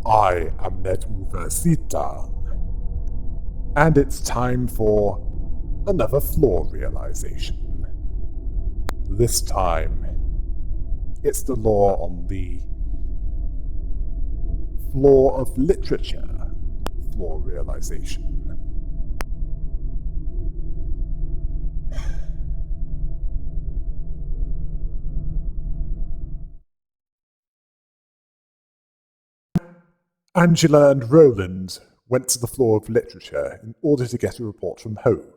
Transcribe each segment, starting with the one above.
I am NetMoverSitan, and it's time for another floor realization. This time, it's the law on the floor of literature floor realization. Angela and Roland went to the floor of literature in order to get a report from Hode.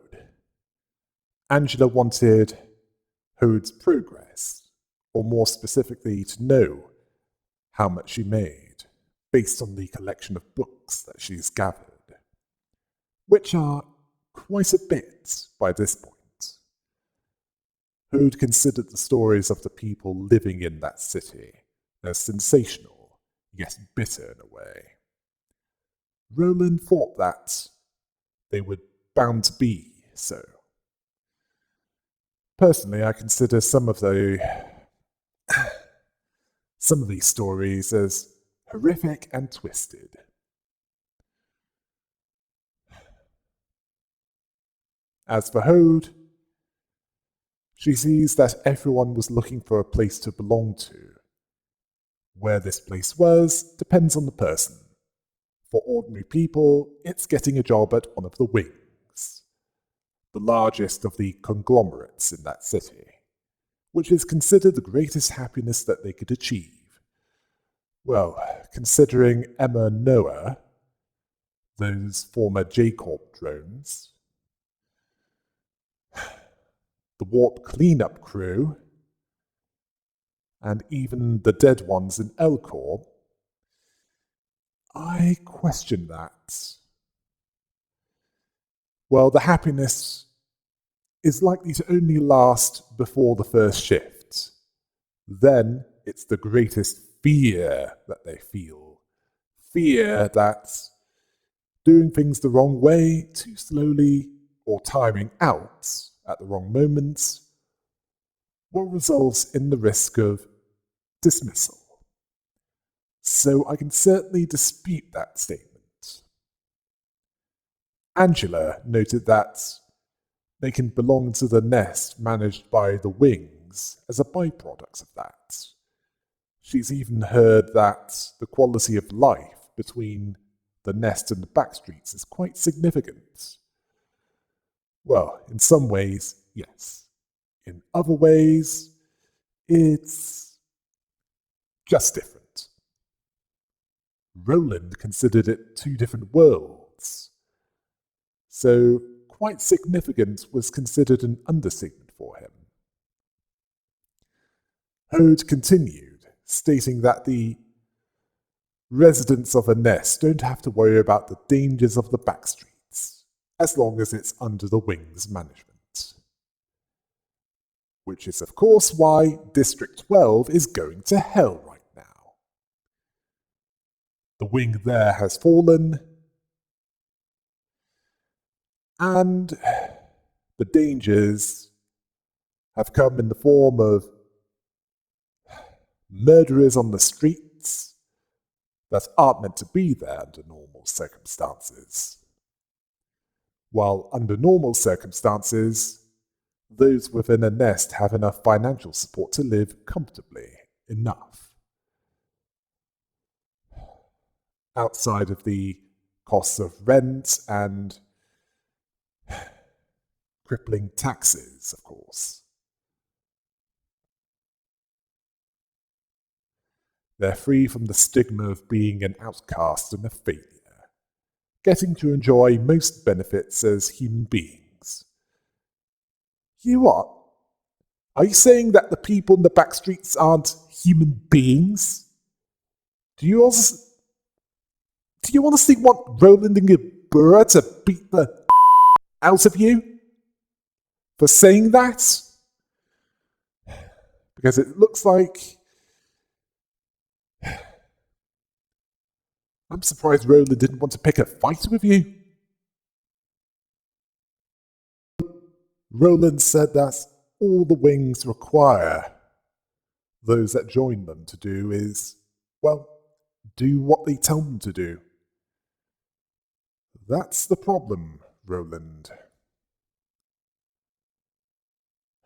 Angela wanted Hode's progress, or more specifically, to know how much she made, based on the collection of books that she's gathered, which are quite a bit by this point. Hode considered the stories of the people living in that city as sensational, yet bitter in a way. Roland thought that they were bound to be so. Personally, I consider some of these stories as horrific and twisted. As for Hode, she sees that everyone was looking for a place to belong to. Where this place was depends on the person. For ordinary people, it's getting a job at one of the wings, the largest of the conglomerates in that city, which is considered the greatest happiness that they could achieve. Well, considering Emma and Noah, those former J-Corp drones, the Warp cleanup crew, and even the dead ones in L-Corp, I question that. Well, the happiness is likely to only last before the first shift. Then it's the greatest fear that they feel. Fear that doing things the wrong way, too slowly, or tiring out at the wrong moments will result in the risk of dismissal. So I can certainly dispute that statement. Angela noted that they can belong to the nest managed by the wings as a byproduct of that. She's even heard that the quality of life between the nest and the backstreets is quite significant. Well, in some ways, yes. In other ways, it's just different. Roland considered it two different worlds, so quite significant was considered an understatement for him. Hode continued, stating that the residents of a nest don't have to worry about the dangers of the backstreets, as long as it's under the wing's management. Which is, of course, why District 12 is going to hell right now. The wing there has fallen, and the dangers have come in the form of murderers on the streets that aren't meant to be there under normal circumstances. While under normal circumstances, those within a nest have enough financial support to live comfortably enough. Outside of the costs of rent and crippling taxes, of course. They're free from the stigma of being an outcast and a failure, getting to enjoy most benefits as human beings. You what? Are you saying that the people in the backstreets aren't human beings? Do you honestly want Roland and Gebura to beat the out of you for saying that? Because it looks like I'm surprised Roland didn't want to pick a fight with you. Roland said that all the wings require those that join them to do is, well, do what they tell them to do. That's the problem, Roland.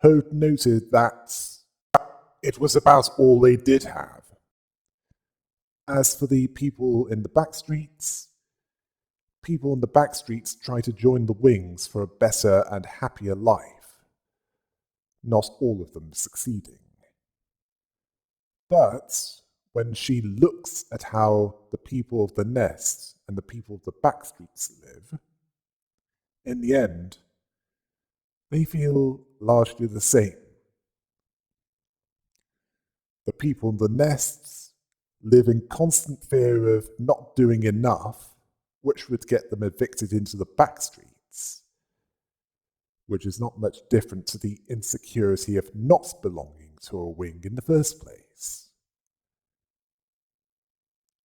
Hode noted that it was about all they did have. As for the people in the backstreets, people in the backstreets try to join the wings for a better and happier life, not all of them succeeding. But when she looks at how the people of the nest and the people of the backstreets live, in the end, they feel largely the same. The people in the nests live in constant fear of not doing enough, which would get them evicted into the backstreets, which is not much different to the insecurity of not belonging to a wing in the first place.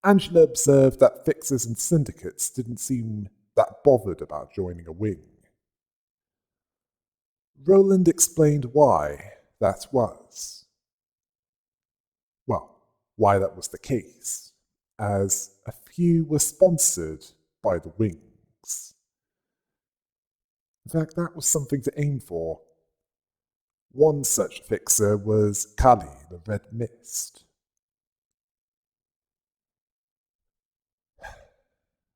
Angela observed that fixers and syndicates didn't seem that bothered about joining a wing. Roland explained why that was. Well, why that was the case, as a few were sponsored by the wings. In fact, that was something to aim for. One such fixer was Kali, the Red Mist.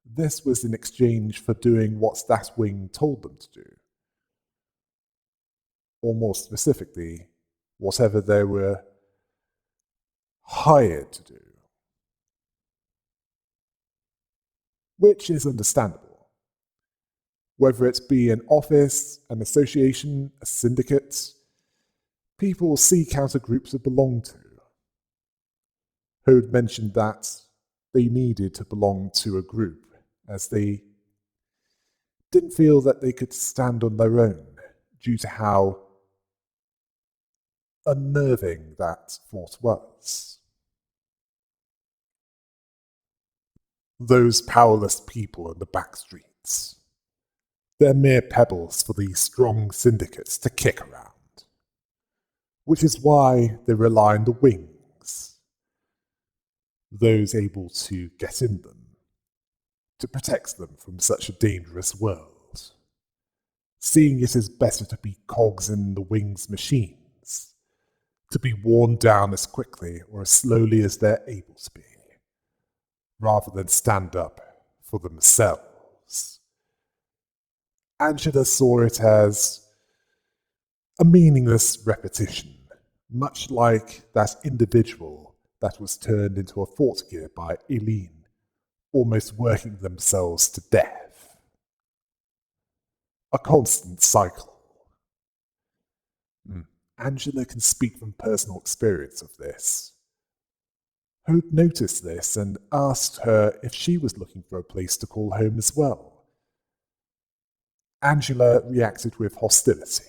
This was in exchange for doing what that wing told them to do. Or more specifically, whatever they were hired to do. Which is understandable. Whether it be an office, an association, a syndicate, people seek out a group to belong to. Hode mentioned that they needed to belong to a group, as they didn't feel that they could stand on their own due to how unnerving that thought was. Those powerless people in the back streets. They're mere pebbles for these strong syndicates to kick around. Which is why they rely on the wings. Those able to get in them. To protect them from such a dangerous world. Seeing it as better to be cogs in the wings' machines. To be worn down as quickly or as slowly as they're able to be. Rather than stand up for themselves. Angela saw it as a meaningless repetition, much like that individual that was turned into a fort gear by Eileen, almost working themselves to death. A constant cycle. Angela can speak from personal experience of this. Hode noticed this and asked her if she was looking for a place to call home as well. Angela reacted with hostility,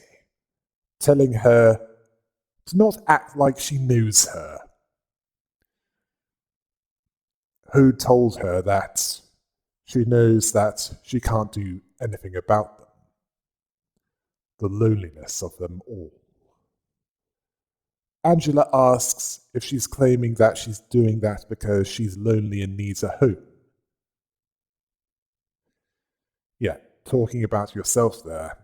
telling her to not act like she knows her. Hode told her that she knows that she can't do anything about them. The loneliness of them all. Angela asks if she's claiming that she's doing that because she's lonely and needs a home. Yeah, talking about yourself there.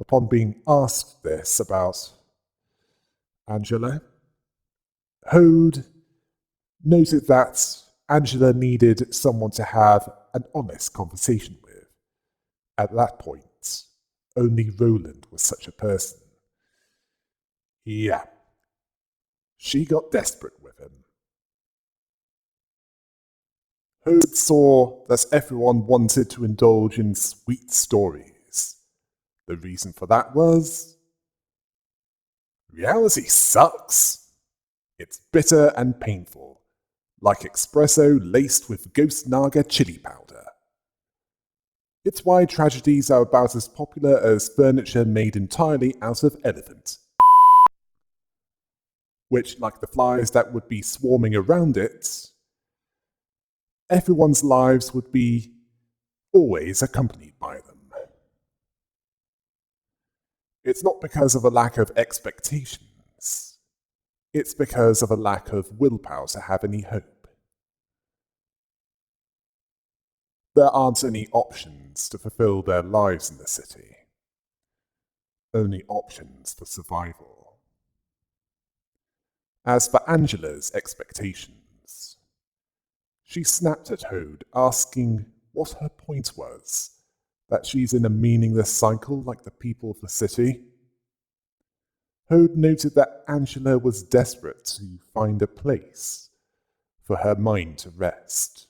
Upon being asked this about Angela, Hode noted that Angela needed someone to have an honest conversation with. At that point, only Roland was such a person. Yeah, she got desperate with him. Hode saw that everyone wanted to indulge in sweet stories. The reason for that was reality sucks. It's bitter and painful, like espresso laced with ghost naga chili powder. It's why tragedies are about as popular as furniture made entirely out of elephant. Which, like the flies that would be swarming around it, everyone's lives would be always accompanied by them. It's not because of a lack of expectations. it's because of a lack of willpower to have any hope. There aren't any options to fulfill their lives in the city. Only options for survival. As for Angela's expectations, she snapped at Hode, asking what her point was, that she's in a meaningless cycle like the people of the city. Hode noted that Angela was desperate to find a place for her mind to rest,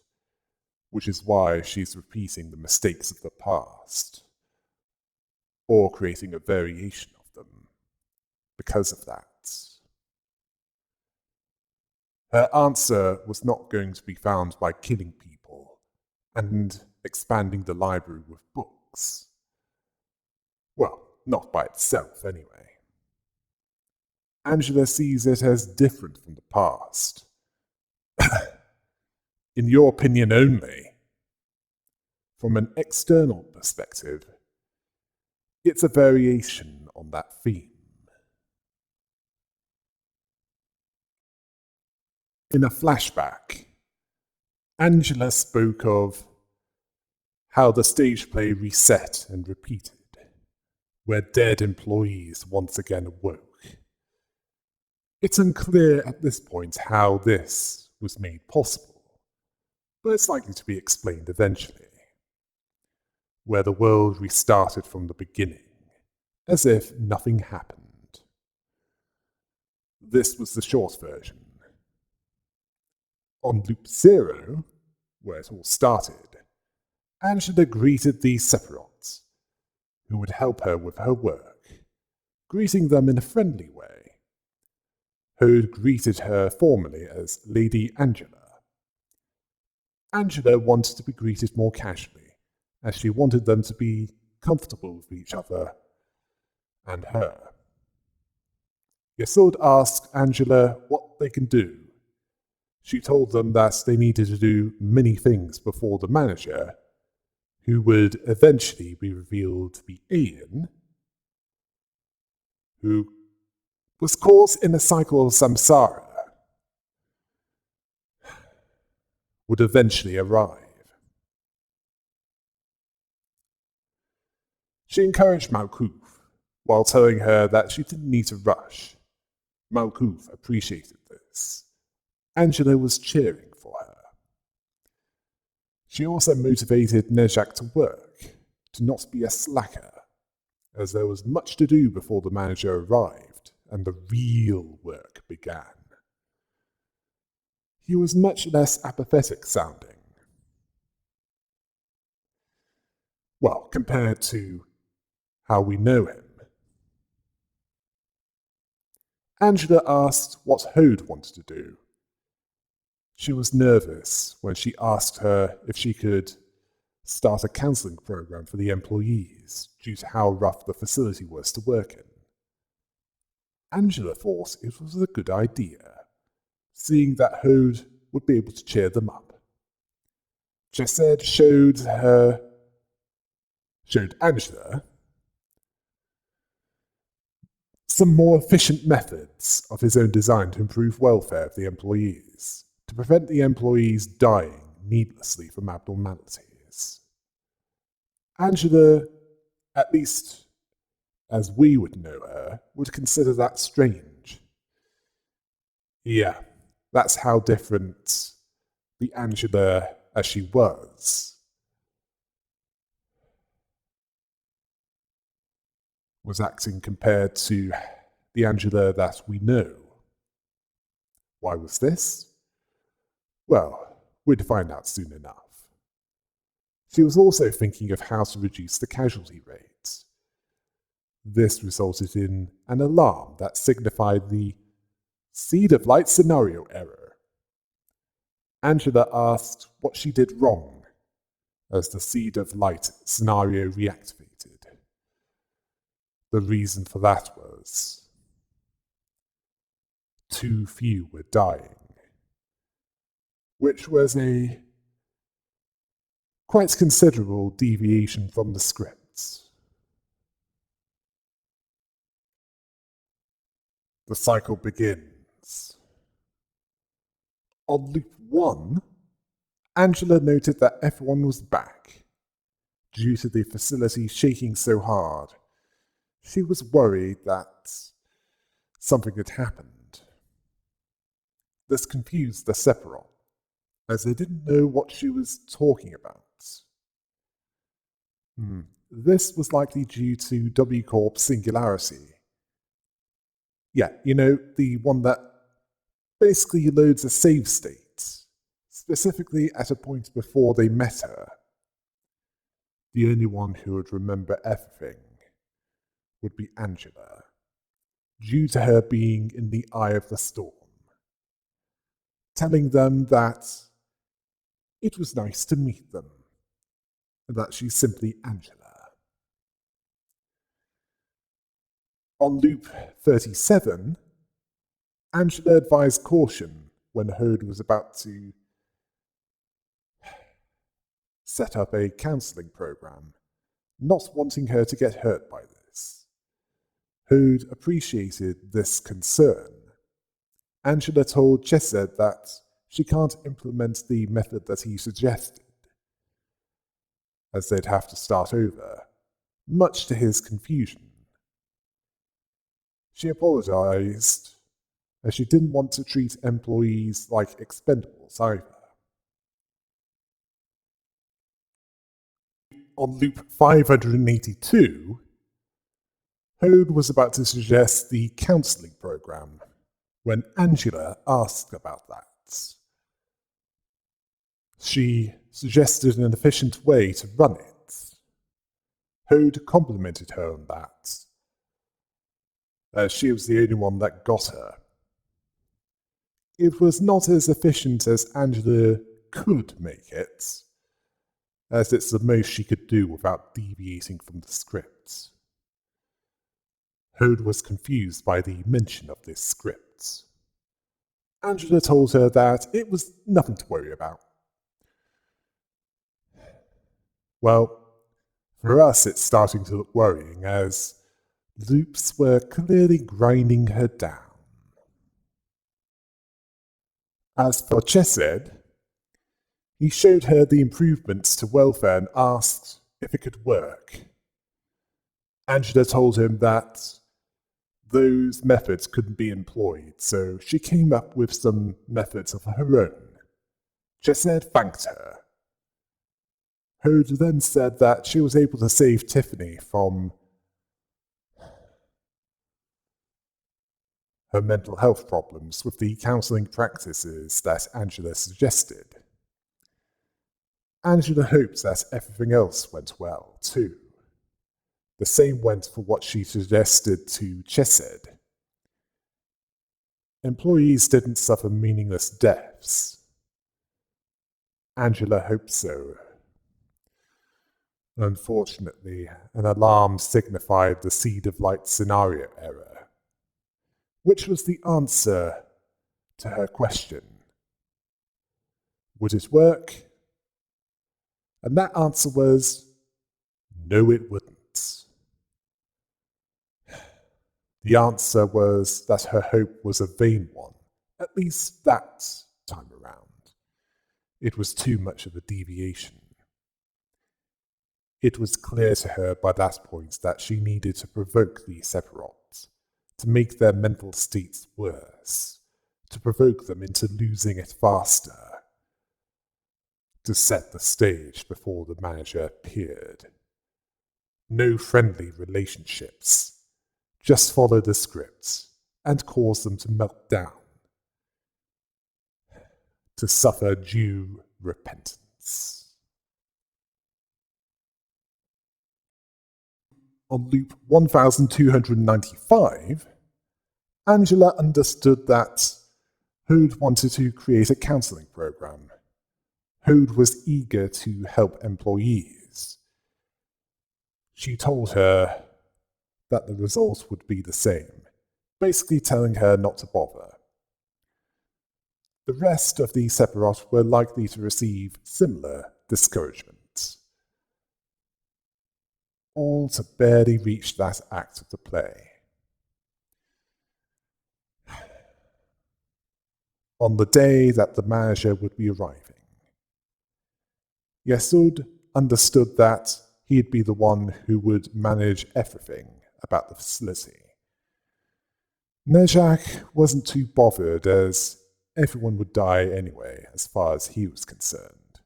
which is why she's repeating the mistakes of the past, or creating a variation of them because of that. Her answer was not going to be found by killing people and expanding the library with books. Well, not by itself, anyway. Angela sees it as different from the past. In your opinion only. From an external perspective, it's a variation on that theme. In a flashback, Angela spoke of how the stage play reset and repeated, where dead employees once again awoke. It's unclear at this point how this was made possible, but it's likely to be explained eventually, where the world restarted from the beginning, as if nothing happened. This was the short version. On Loop 0, where it all started, Angela greeted the Sephiroths, who would help her with her work, greeting them in a friendly way. Hode greeted her formally as Lady Angela. Angela wanted to be greeted more casually, as she wanted them to be comfortable with each other and her. Yasud asked Angela what they can do. She told them that they needed to do many things before the manager, who would eventually be revealed to be Ian, who was caught in a cycle of samsara, would eventually arrive. She encouraged Malkuth, while telling her that she didn't need to rush. Malkuth appreciated this. Angela was cheering for her. She also motivated Nejak to work, to not be a slacker, as there was much to do before the manager arrived and the real work began. He was much less apathetic sounding. Well, compared to how we know him. Angela asked what Hode wanted to do. She was nervous when she asked her if she could start a counseling program for the employees due to how rough the facility was to work in. Angela thought it was a good idea, seeing that Hode would be able to cheer them up. Chesed showed Angela some more efficient methods of his own design to improve welfare of the employees, to prevent the employees dying needlessly from abnormalities. Angela, at least as we would know her, would consider that strange. Yeah, that's how different the Angela as she was acting compared to the Angela that we know. Why was this? Well, we'd find out soon enough. She was also thinking of how to reduce the casualty rate. This resulted in an alarm that signified the Seed of Light scenario error. Angela asked what she did wrong as the Seed of Light scenario reactivated. The reason for that was too few were dying, which was a quite considerable deviation from the scripts. The cycle begins friends. On loop 1, Angela noted that everyone was back. Due to the facility shaking so hard, she was worried that something had happened. This confused the Sephiroth, as they didn't know what she was talking about. This was likely due to W Corp's singularity. Yeah, the one that basically loads a save state, specifically at a point before they met her. The only one who would remember everything would be Angela, due to her being in the eye of the storm, telling them that it was nice to meet them, and that she's simply Angela. On loop 37, Angela advised caution when Hode was about to set up a counselling program, not wanting her to get hurt by this. Hode appreciated this concern. Angela told Chesed that she can't implement the method that he suggested, as they'd have to start over, much to his confusion. She apologized, as she didn't want to treat employees like expendables either. On loop 582, Hode was about to suggest the counselling program when Angela asked about that. She suggested an efficient way to run it. Hode complimented her on that, as she was the only one that got her. It was not as efficient as Angela could make it, as it's the most she could do without deviating from the script. Hode was confused by the mention of this script. Angela told her that it was nothing to worry about. Well, for us it's starting to look worrying, as loops were clearly grinding her down. As for Chesed, he showed her the improvements to welfare and asked if it could work. Angela told him that those methods couldn't be employed, so she came up with some methods of her own. Chesed thanked her. Hode then said that she was able to save Tiffany from her mental health problems with the counselling practices that Angela suggested. Angela hopes that everything else went well, too. The same went for what she suggested to Chesed. Employees didn't suffer meaningless deaths. Angela hopes so. Unfortunately, an alarm signified the Seed of Light scenario error, which was the answer to her question. Would it work? And that answer was, no, it wouldn't. The answer was that her hope was a vain one, at least that time around. It was too much of a deviation. It was clear to her by that point that she needed to provoke the Sephiroths, to make their mental states worse, to provoke them into losing it faster, to set the stage before the manager appeared. No friendly relationships. Just follow the script and cause them to melt down, to suffer due repentance. On loop 1295, Angela understood that Hode wanted to create a counselling program. Hode was eager to help employees. She told her that the result would be the same, basically telling her not to bother. The rest of the Sephiroth were likely to receive similar discouragement, all to barely reach that act of the play. on the day that the manager would be arriving. Yesud understood that he'd be the one who would manage everything about the facility. Nejak wasn't too bothered, as everyone would die anyway, as far as he was concerned.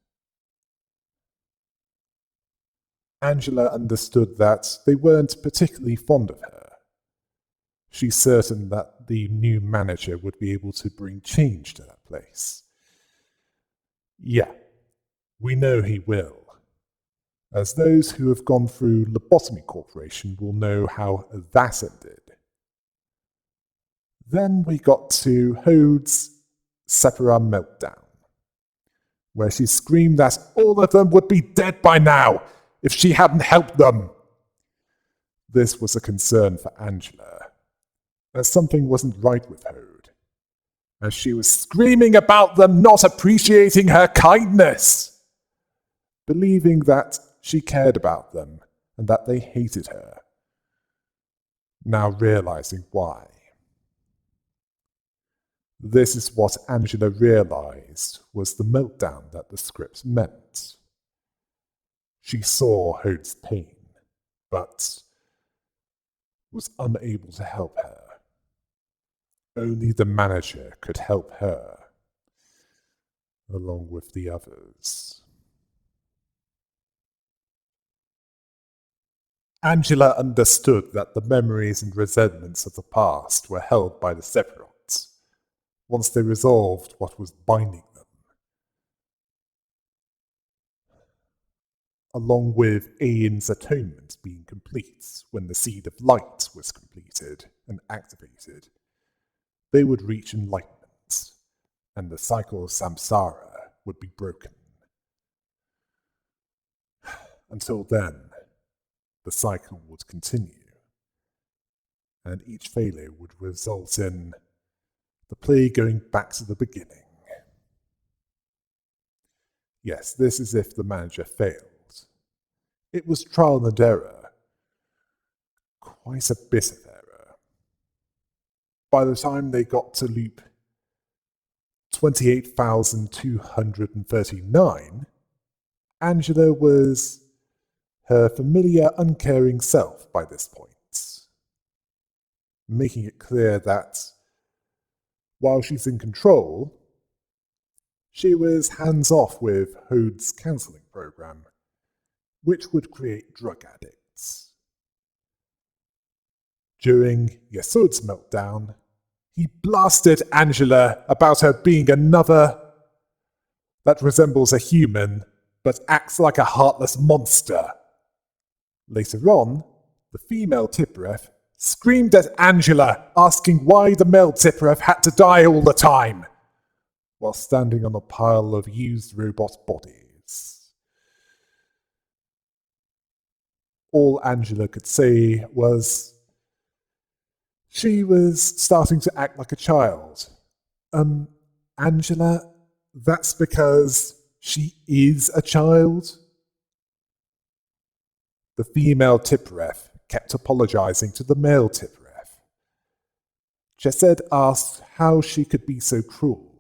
Angela understood that they weren't particularly fond of her. She's certain that the new manager would be able to bring change to that place. Yeah, we know he will, as those who have gone through Lobotomy Corporation will know how that ended. Then we got to Hode's Separa meltdown, where she screamed that all of them would be dead by now if she hadn't helped them. This was a concern for Angela, as something wasn't right with Hode, as she was screaming about them not appreciating her kindness, believing that she cared about them and that they hated her, now realizing why. This is what Angela realized was the meltdown that the script meant. She saw Hode's pain, but was unable to help her. Only the manager could help her, along with the others. Angela understood that the memories and resentments of the past were held by the Sephiroths, once they resolved what was binding them. Along with Aeon's atonement being complete when the Seed of Light was completed and activated, they would reach enlightenment, and the cycle of samsara would be broken. Until then, the cycle would continue, and each failure would result in the play going back to the beginning. Yes, this is if the manager failed. It was trial and error. Quite a bit of error. By the time they got to loop 28,239, Angela was her familiar, uncaring self by this point, making it clear that while she's in control, she was hands-off with Hode's counseling program, which would create drug addicts. During Yesod's meltdown, he blasted Angela about her being another that resembles a human but acts like a heartless monster. Later on, the female Tippereth screamed at Angela, asking why the male Tippereth had to die all the time, while standing on a pile of used robot bodies. All Angela could say was she was starting to act like a child. Angela, that's because she is a child? The female Tippereth kept apologizing to the male Tippereth. Chesed asked how she could be so cruel,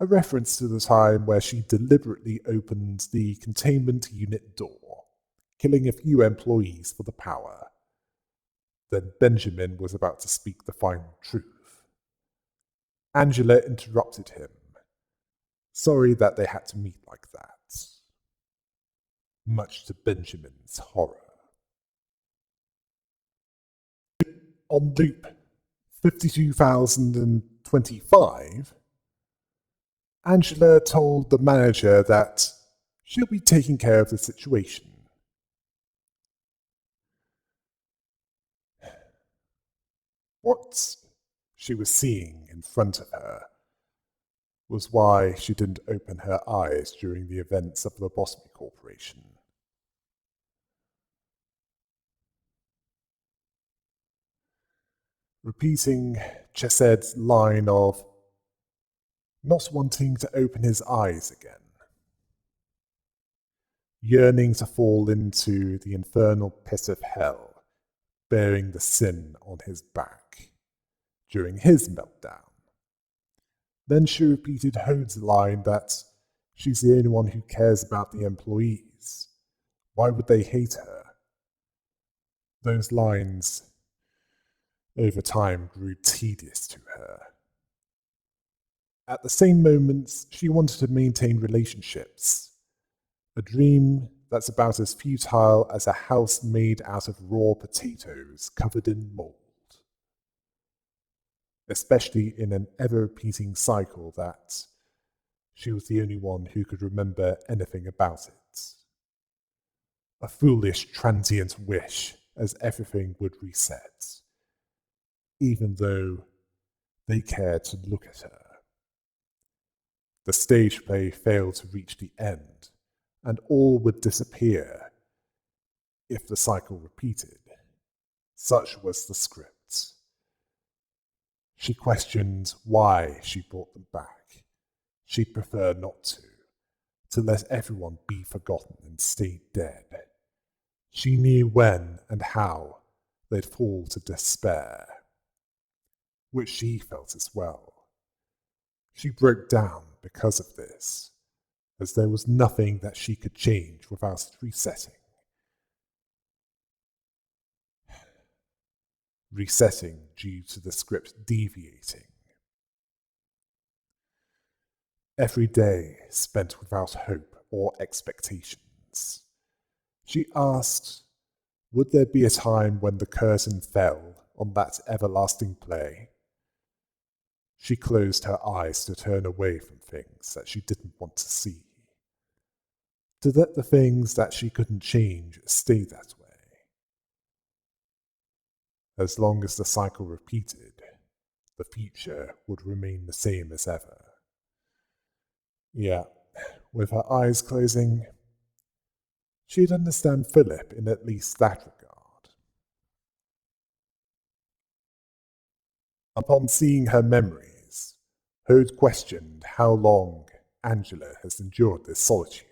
a reference to the time where she deliberately opened the containment unit door, killing a few employees for the power. Then Benjamin was about to speak the final truth. Angela interrupted him, sorry that they had to meet like that, much to Benjamin's horror. On loop 52,025, Angela told the manager that she'll be taking care of the situation. What she was seeing in front of her was why she didn't open her eyes during the events of the Lobotomy Corporation. Repeating Chesed's line of not wanting to open his eyes again, yearning to fall into the infernal pit of hell, bearing the sin on his back during his meltdown. Then she repeated Hode's line that she's the only one who cares about the employees. Why would they hate her? Those lines, over time, grew tedious to her. At the same moments, she wanted to maintain relationships, a dream that's about as futile as a house made out of raw potatoes covered in mold, especially in an ever-repeating cycle that she was the only one who could remember anything about it. A foolish, transient wish as everything would reset, even though they cared to look at her. The stage play failed to reach the end, and all would disappear if the cycle repeated. Such was the script. She questioned why she brought them back. She'd prefer not to let everyone be forgotten and stay dead. She knew when and how they'd fall to despair, which she felt as well. She broke down because of this, as there was nothing that she could change without resetting. Resetting due to the script deviating. Every day spent without hope or expectations. She asked, would there be a time when the curtain fell on that everlasting play? She closed her eyes to turn away from things that she didn't want to see, to let the things that she couldn't change stay that way. As long as the cycle repeated, the future would remain the same as ever. Yeah, with her eyes closing, she'd understand Philip in at least that regard. Upon seeing her memories, Hode questioned how long Angela has endured this solitude.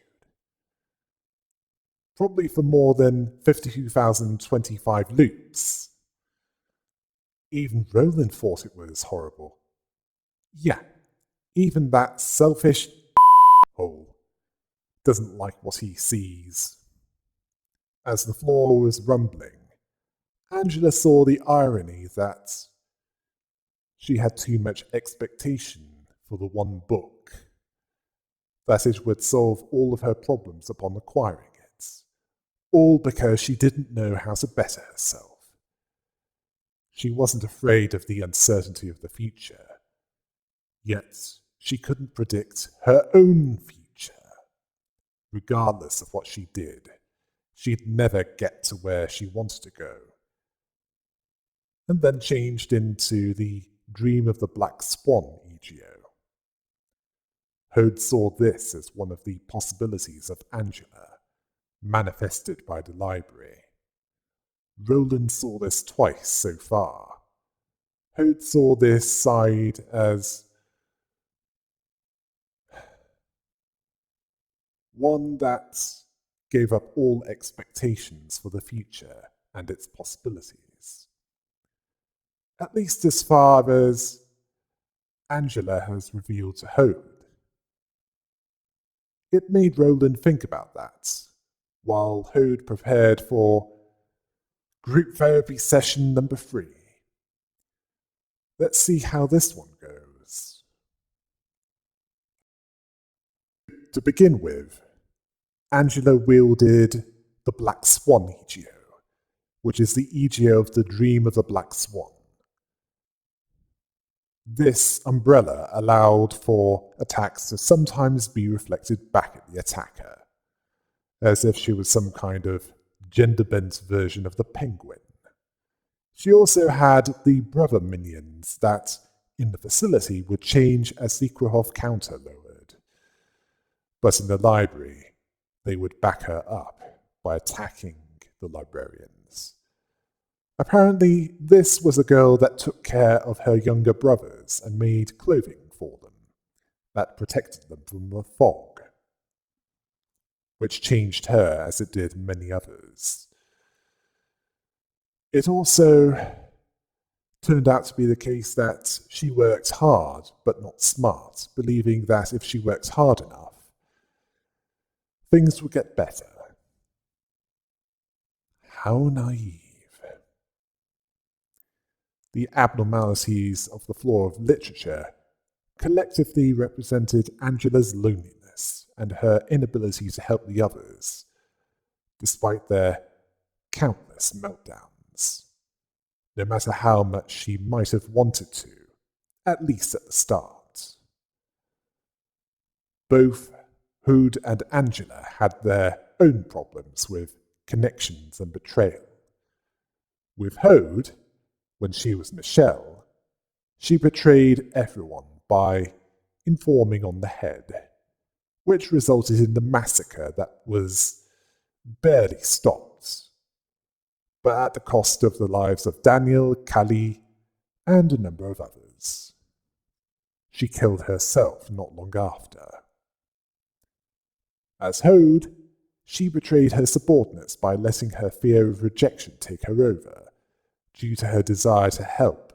Probably for more than 52,025 loops. Even Roland thought it was horrible. Yeah, even that selfish hole doesn't like what he sees. As the floor was rumbling, Angela saw the irony that she had too much expectation for the one book, that it would solve all of her problems upon acquiring it, all because she didn't know how to better herself. She wasn't afraid of the uncertainty of the future, yet she couldn't predict her own future. Regardless of what she did, she'd never get to where she wanted to go. And then changed into the Dream of the Black Swan EGO. Hode saw this as one of the possibilities of Angela, manifested by the library. Roland saw this twice so far. Hode saw this side as one that gave up all expectations for the future and its possibilities. At least as far as Angela has revealed to Hode. It made Roland think about that, while Hode prepared for group therapy session number 3. Let's see how this one goes. To begin with, Angela wielded the Black Swan EGO, which is the EGO of the Dream of the Black Swan. This umbrella allowed for attacks to sometimes be reflected back at the attacker, as if she was some kind of gender-bent version of the Penguin. She also had the brother minions that, in the facility, would change as the Krahov counter lowered. But in the library, they would back her up by attacking the librarians. Apparently, this was a girl that took care of her younger brothers and made clothing for them that protected them from the fog, which changed her as it did many others. It also turned out to be the case that she works hard but not smart, believing that if she works hard enough, things will get better. How naive. The abnormalities of the floor of literature collectively represented Angela's loneliness and her inability to help the others, despite their countless meltdowns, no matter how much she might have wanted to, at least at the start. Both Hood and Angela had their own problems with connections and betrayal. With Hood, when she was Michelle, she betrayed everyone by informing on the head, which resulted in the massacre that was barely stopped, but at the cost of the lives of Daniel, Callie, and a number of others. She killed herself not long after. As Hoad, she betrayed her subordinates by letting her fear of rejection take her over, due to her desire to help,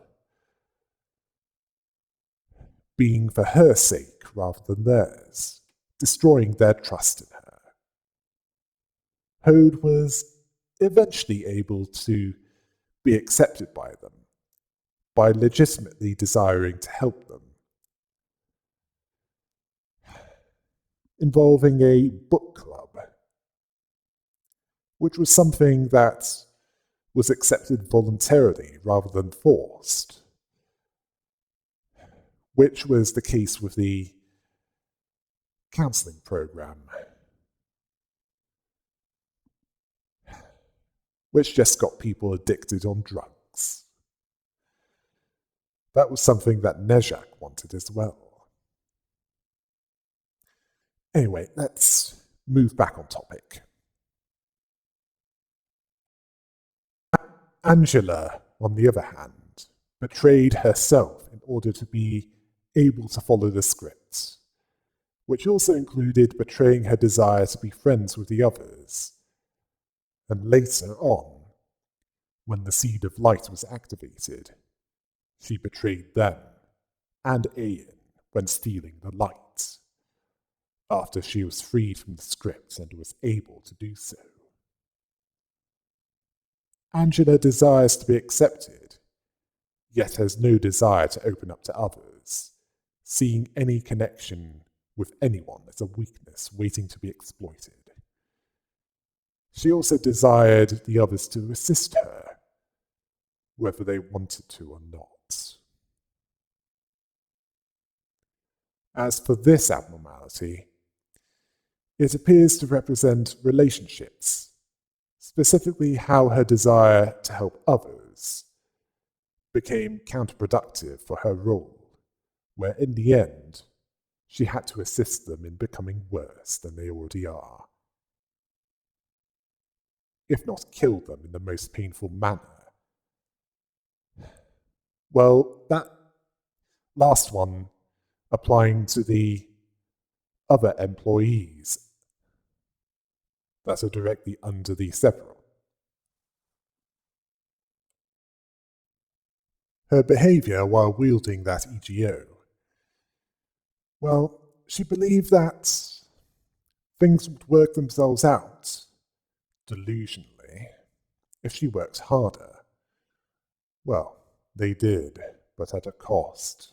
being for her sake rather than theirs, destroying their trust in her. Hoad was eventually able to be accepted by them, by legitimately desiring to help them, involving a book club, which was something that was accepted voluntarily rather than forced, which was the case with the counseling program, which just got people addicted on drugs. That was something that Nezhak wanted as well. Anyway, let's move back on topic. Angela, on the other hand, betrayed herself in order to be able to follow the script, which also included betraying her desire to be friends with the others. And later on, when the Seed of Light was activated, she betrayed them and Ayan when stealing the light, after she was freed from the script and was able to do so. Angela desires to be accepted, yet has no desire to open up to others, seeing any connection with anyone as a weakness waiting to be exploited. She also desired the others to assist her, whether they wanted to or not. As for this abnormality, it appears to represent relationships, specifically how her desire to help others became counterproductive for her role, where in the end, she had to assist them in becoming worse than they already are, if not kill them in the most painful manner. Well, that last one applying to the other employees that are directly under the several. Her behaviour while wielding that EGO, well, she believed that things would work themselves out, delusionally, if she worked harder. Well, they did, but at a cost.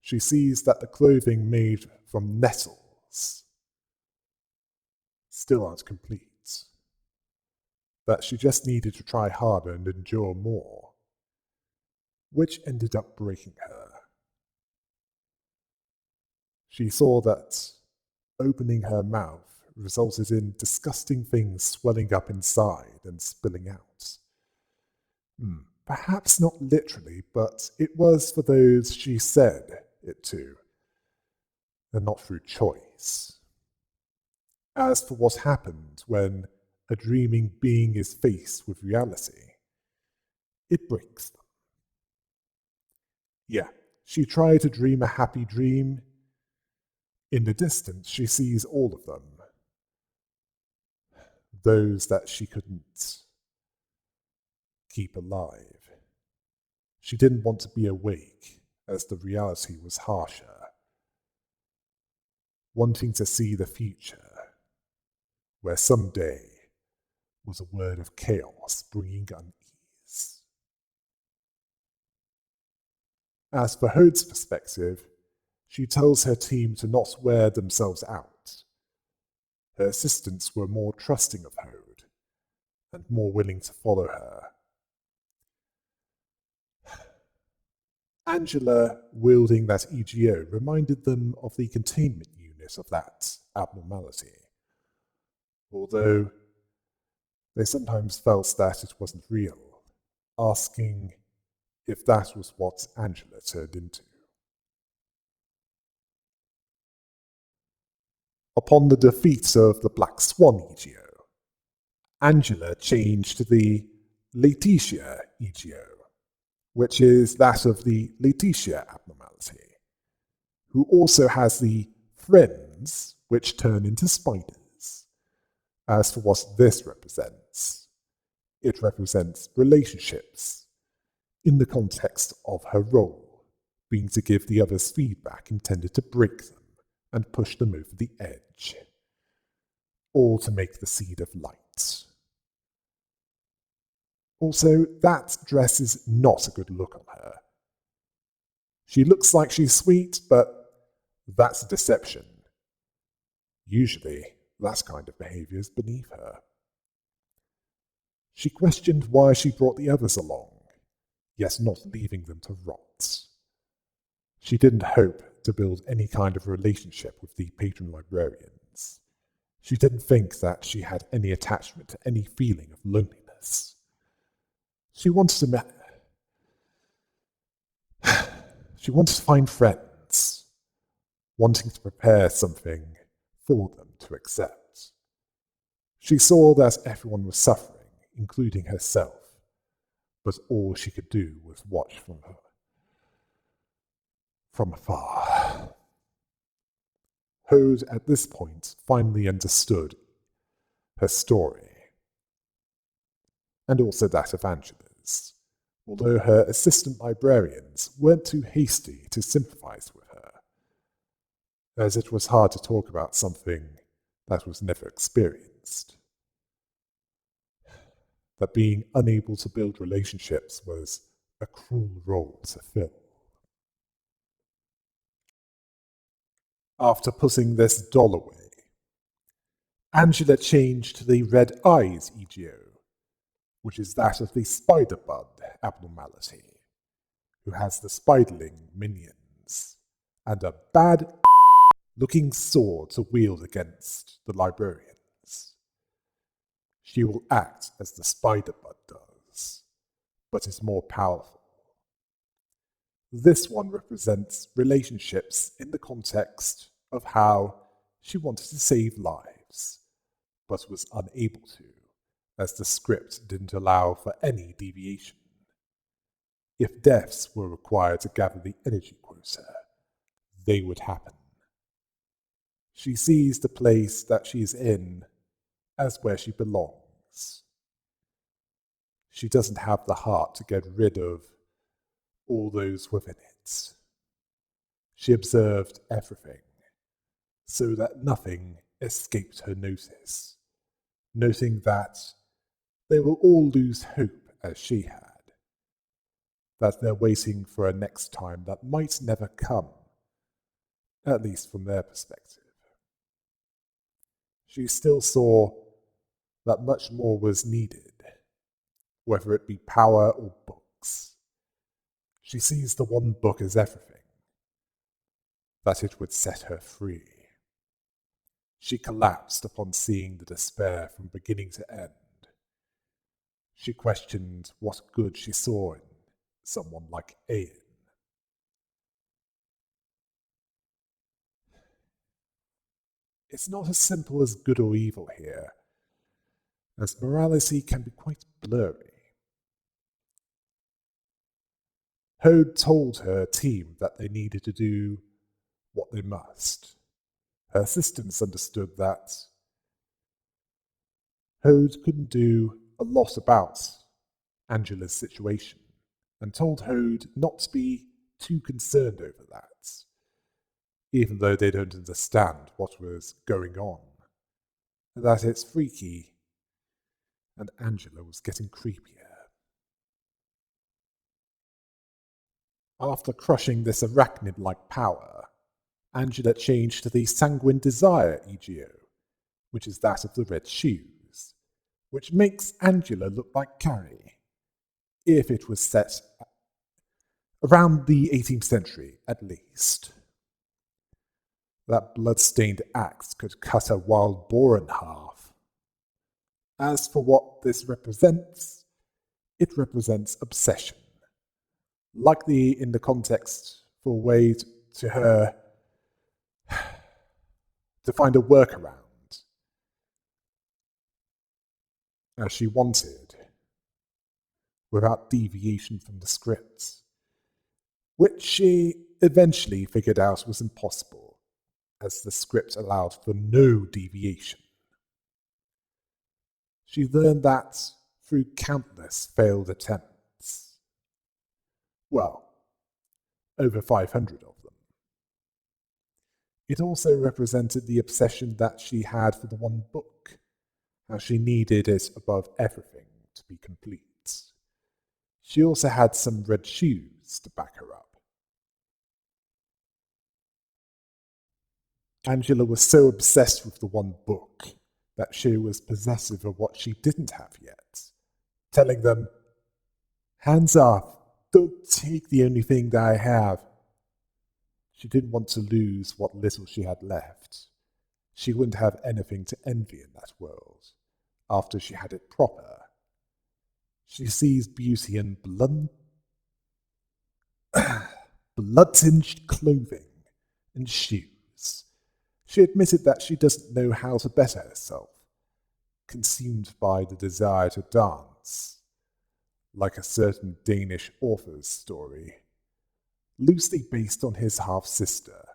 She sees that the clothing made from nettles still aren't complete, that she just needed to try harder and endure more, which ended up breaking her. She saw that opening her mouth resulted in disgusting things swelling up inside and spilling out. Perhaps not literally, but it was for those she said it to, and not through choice. As for what happened when a dreaming being is faced with reality, it breaks them. Yeah, she tried to dream a happy dream. In the distance, she sees all of them. Those that she couldn't keep alive. She didn't want to be awake, as the reality was harsher, wanting to see the future, where someday was a word of chaos bringing unease. As for Hode's perspective, she tells her team to not wear themselves out. Her assistants were more trusting of Hode and more willing to follow her. Angela, wielding that EGO, reminded them of the containment unit of that abnormality, although they sometimes felt that it wasn't real, asking if that was what Angela turned into. Upon the defeat of the Black Swan EGO, Angela changed to the Letitia EGO, which is that of the Letitia abnormality, who also has the friends, which turn into spiders. As for what this represents, it represents relationships in the context of her role, being to give the others feedback intended to break them and push them over the edge, all to make the seed of light. Also, that dress is not a good look on her. She looks like she's sweet, but that's a deception. Usually, that kind of behavior is beneath her. She questioned why she brought the others along, yet not leaving them to rot. She didn't hope to build any kind of relationship with the patron librarians. She didn't think that she had any attachment to any feeling of loneliness. She wanted to find friends, wanting to prepare something for them to accept. She saw that everyone was suffering, including herself, but all she could do was watch from afar. Hode, at this point, finally understood her story, and also that of Angela's, although her assistant librarians weren't too hasty to sympathize with her, as it was hard to talk about something that was never experienced. That being unable to build relationships was a cruel role to fill. After putting this doll away, Angela changed to the red eyes EGO, which is that of the spider bud abnormality, who has the spiderling minions, and a bad looking sword to wield against the librarians. She will act as the spider bud does, but is more powerful. This one represents relationships in the context of how she wanted to save lives, but was unable to, as the script didn't allow for any deviation. If deaths were required to gather the energy quota, they would happen. She sees the place that she is in as where she belongs. She doesn't have the heart to get rid of all those within it. She observed everything, so that nothing escaped her notice, noting that they will all lose hope as she had, that they're waiting for a next time that might never come, at least from their perspective. She still saw that much more was needed, whether it be power or books. She sees the one book as everything, that it would set her free. She collapsed upon seeing the despair from beginning to end. She questioned what good she saw in someone like Ian. It's not as simple as good or evil here, as morality can be quite blurry. Hode told her team that they needed to do what they must. Her assistants understood that Hode couldn't do a lot about Angela's situation, and told Hode not to be too concerned over that, even though they don't understand what was going on, that it's freaky, and Angela was getting creepier. After crushing this arachnid-like power, Angela changed to the Sanguine Desire EGO, which is that of the red shoes, which makes Angela look like Carrie, if it was set around the 18th century at least. That blood-stained axe could cut a wild boar in half. As for what this represents, it represents obsession. Likely in the context for a way to her to find a workaround, as she wanted, without deviation from the script, which she eventually figured out was impossible, as the script allowed for no deviation. She learned that through countless failed attempts. Well, over 500 of them. It also represented the obsession that she had for the one book, how she needed it above everything to be complete. She also had some red shoes to back her up. Angela was so obsessed with the one book that she was possessive of what she didn't have yet, telling them, "Hands off, don't take the only thing that I have." She didn't want to lose what little she had left. She wouldn't have anything to envy in that world, after she had it proper. She sees beauty in blood-tinged clothing and shoes. She admitted that she doesn't know how to better herself, consumed by the desire to dance, like a certain Danish author's story, loosely based on his half-sister.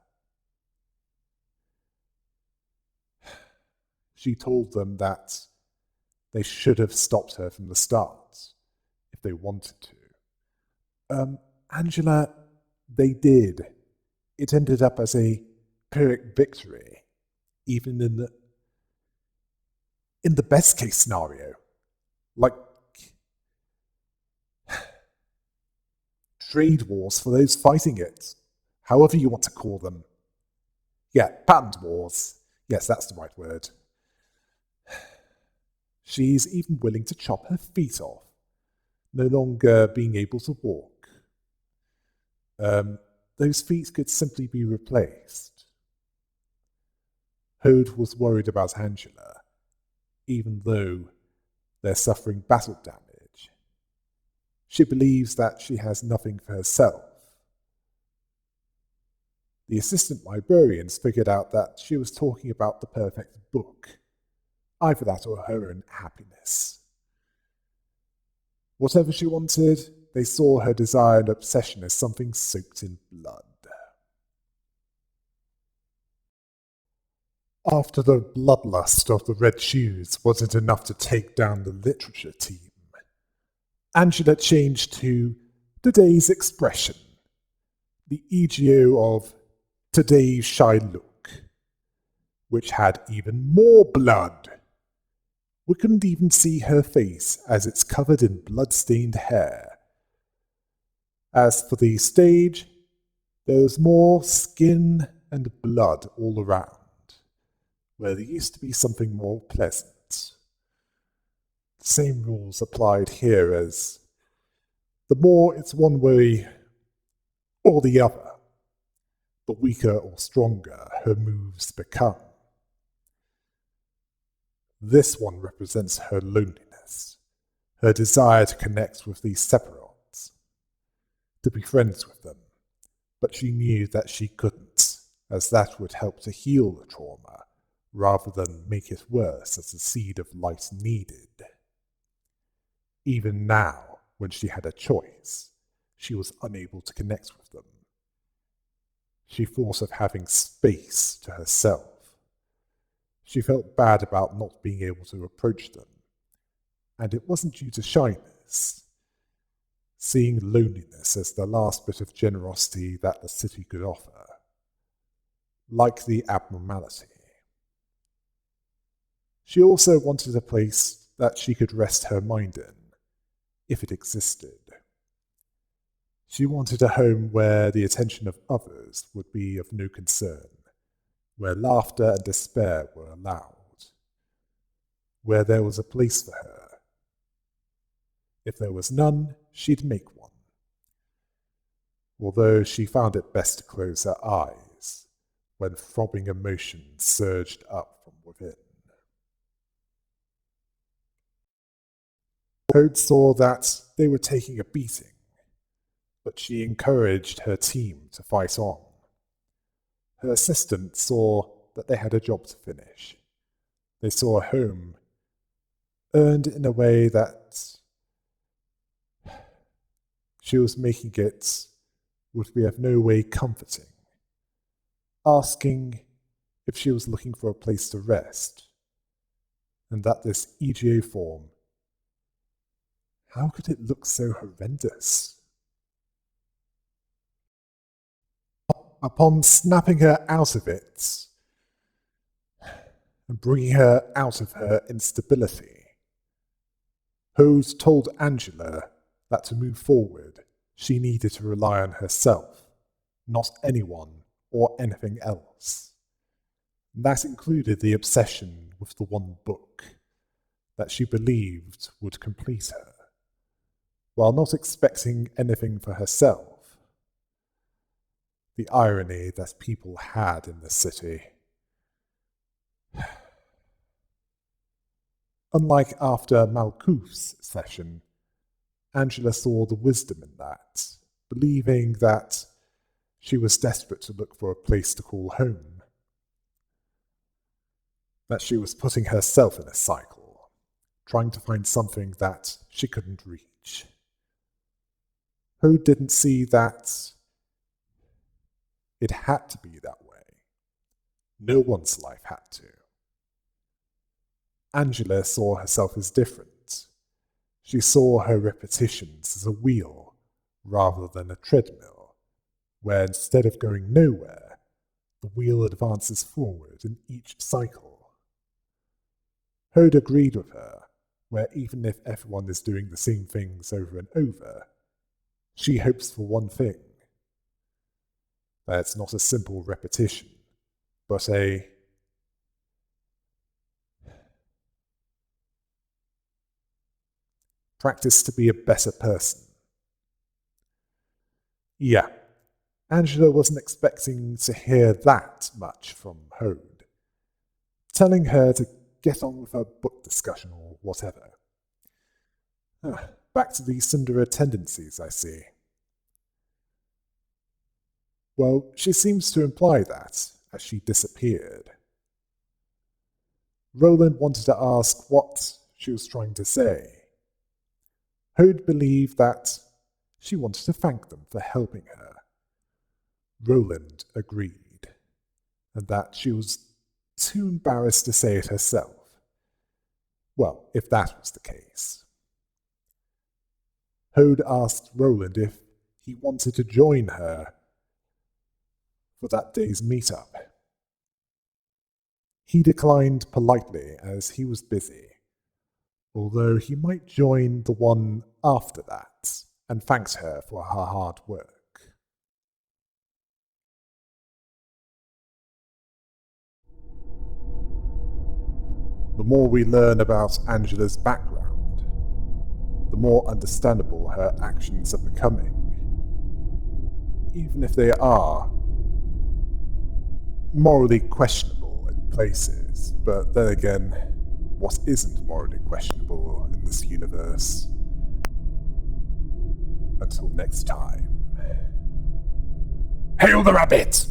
She told them that they should have stopped her from the start, if they wanted to. Angela, they did. It ended up as a Pyrrhic victory, even in the best case scenario. Like trade wars for those fighting it, however you want to call them. Yeah, patent wars. Yes, that's the right word. She's even willing to chop her feet off, no longer being able to walk. Those feet could simply be replaced. Hode was worried about Angela, even though they're suffering battle damage. She believes that she has nothing for herself. The assistant librarians figured out that she was talking about the perfect book, either that or her own happiness. Whatever she wanted, they saw her desire and obsession as something soaked in blood. After the bloodlust of the red shoes wasn't enough to take down the literature team, Angela changed to today's expression, the EGO of today's shy look, which had even more blood. We couldn't even see her face as it's covered in blood-stained hair. As for the stage, there was more skin and blood all around, where there used to be something more pleasant. The same rules applied here as the more it's one way or the other, the weaker or stronger her moves become. This one represents her loneliness, her desire to connect with these Sephiroths, to be friends with them, but she knew that she couldn't, as that would help to heal the trauma, rather than make it worse as the seed of light needed. Even now, when she had a choice, she was unable to connect with them. She thought of having space to herself. She felt bad about not being able to approach them, and it wasn't due to shyness. seeing loneliness as the last bit of generosity that the city could offer, like the abnormality. She also wanted a place that she could rest her mind in, if it existed. She wanted a home where the attention of others would be of no concern, where laughter and despair were allowed, where there was a place for her. If there was none, she'd make one, although she found it best to close her eyes when throbbing emotion surged up from within. Toad saw that they were taking a beating, but she encouraged her team to fight on. Her assistant saw that they had a job to finish. They saw a home earned in a way that she was making it would be of no way comforting, asking if she was looking for a place to rest, and that this EGA form, how could it look so horrendous? Upon snapping her out of it and bringing her out of her instability, Hose told Angela that to move forward, she needed to rely on herself, not anyone or anything else. That included the obsession with the one book that she believed would complete her, while not expecting anything for herself. The irony that people had in the city. Unlike after Malkuth's session, Angela saw the wisdom in that, believing that she was desperate to look for a place to call home, that she was putting herself in a cycle, trying to find something that she couldn't reach. Who didn't see that it had to be that way? No one's life had to. Angela saw herself as different. She saw her repetitions as a wheel rather than a treadmill, where instead of going nowhere, the wheel advances forward in each cycle. Hode agreed with her, where even if everyone is doing the same things over and over, she hopes for one thing, that it's not a simple repetition, but a practice to be a better person. Yeah, Angela wasn't expecting to hear that much from Hode, telling her to get on with her book discussion or whatever. Back to the Cinderer tendencies, I see. Well, she seems to imply that, as she disappeared. Roland wanted to ask what she was trying to say. Hode believed that she wanted to thank them for helping her. Roland agreed, and that she was too embarrassed to say it herself. Well, if that was the case. Hode asked Roland if he wanted to join her for that day's meetup. He declined politely as he was busy, although he might join the one after that, and thanked her for her hard work. The more we learn about Angela's background, the more understandable her actions are becoming, even if they are morally questionable in places. But then again, what isn't morally questionable in this universe? Until next time. Hail the rabbit!